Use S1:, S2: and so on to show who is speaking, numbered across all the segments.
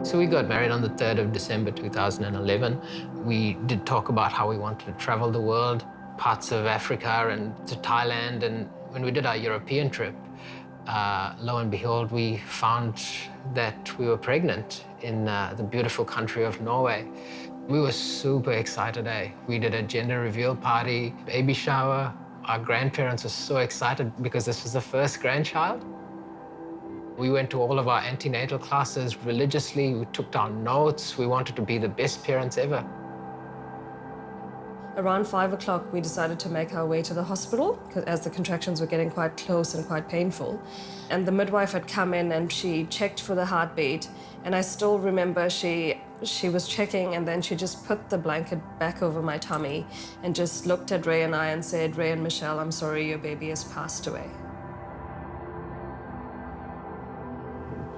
S1: So we got married on the 3rd of December 2011. We did talk about how we wanted to travel the world, parts of Africa and to Thailand. And when we did our European trip, lo and behold, we found that we were pregnant in the beautiful country of Norway. We were super excited, eh? We did a gender reveal party, baby shower. Our grandparents were so excited because this was the first grandchild. We went to all of our antenatal classes religiously. We took down notes. We wanted to be the best parents ever.
S2: Around 5 o'clock, we decided to make our way to the hospital as the contractions were getting quite close and quite painful. And the midwife had come in and she checked for the heartbeat. And I still remember she was checking and then she just put the blanket back over my tummy and just looked at Ray and I and said, "Ray and Michelle, I'm sorry, your baby has passed away."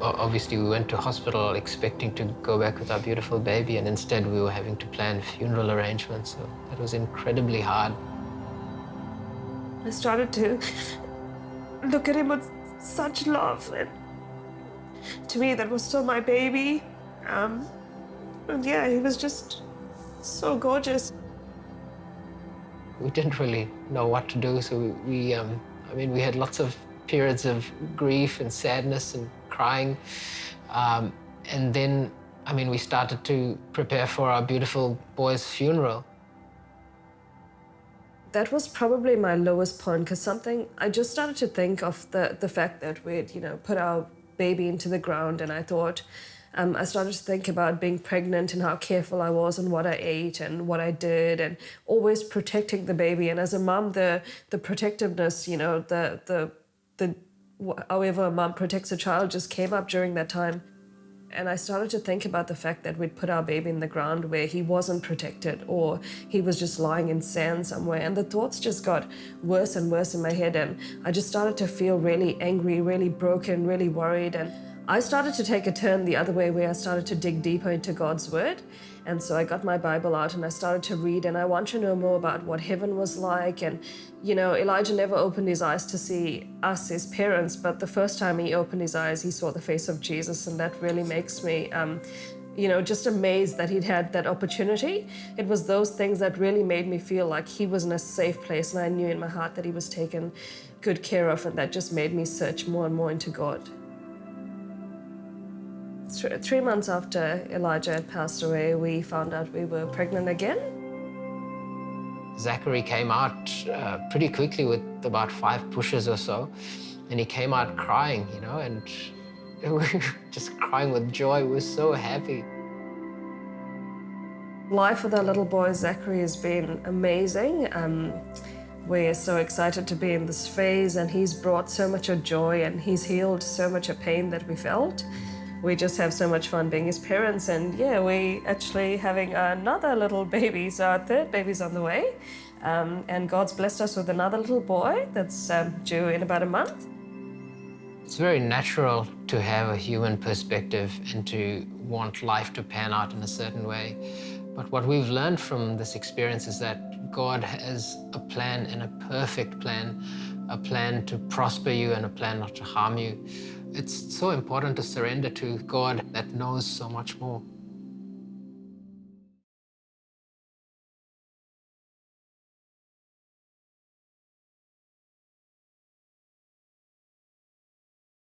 S1: Obviously, we went to hospital expecting to go back with our beautiful baby, and instead we were having to plan funeral arrangements. So that was incredibly hard.
S2: I started to look at him with such love, and to me, that was still my baby. And yeah, he was just so gorgeous.
S1: We didn't really know what to do, so we had lots of periods of grief and sadness and crying. And then, we started to prepare for our beautiful boy's funeral.
S2: That was probably my lowest point, because I just started to think of the fact that we'd, put our baby into the ground, and I thought, I started to think about being pregnant and how careful I was and what I ate and what I did, and always protecting the baby. And as a mom, the protectiveness, however a mom protects a child just came up during that time. And I started to think about the fact that we'd put our baby in the ground where he wasn't protected, or he was just lying in sand somewhere. And the thoughts just got worse and worse in my head. And I just started to feel really angry, really broken, really worried. And I started to take a turn the other way, where I started to dig deeper into God's word. And so I got my Bible out and I started to read, and I want to know more about what heaven was like. And, Elijah never opened his eyes to see us, his parents, but the first time he opened his eyes, he saw the face of Jesus. And that really makes me, just amazed that he'd had that opportunity. It was those things that really made me feel like he was in a safe place. And I knew in my heart that he was taken good care of, and that just made me search more and more into God. 3 months after Elijah had passed away, we found out we were pregnant again.
S1: Zachary came out pretty quickly with about 5 pushes or so, and he came out crying, and we were just crying with joy. We were so happy.
S2: Life with our little boy Zachary has been amazing. We're so excited to be in this phase, and he's brought so much of joy, and he's healed so much of pain that we felt. We just have so much fun being his parents, and yeah, we actually having another little baby, so our 3rd baby's on the way. And God's blessed us with another little boy that's due in about a month.
S1: It's very natural to have a human perspective and to want life to pan out in a certain way. But what we've learned from this experience is that God has a plan, and a perfect plan, a plan to prosper you and a plan not to harm you. It's so important to surrender to God that knows so much more.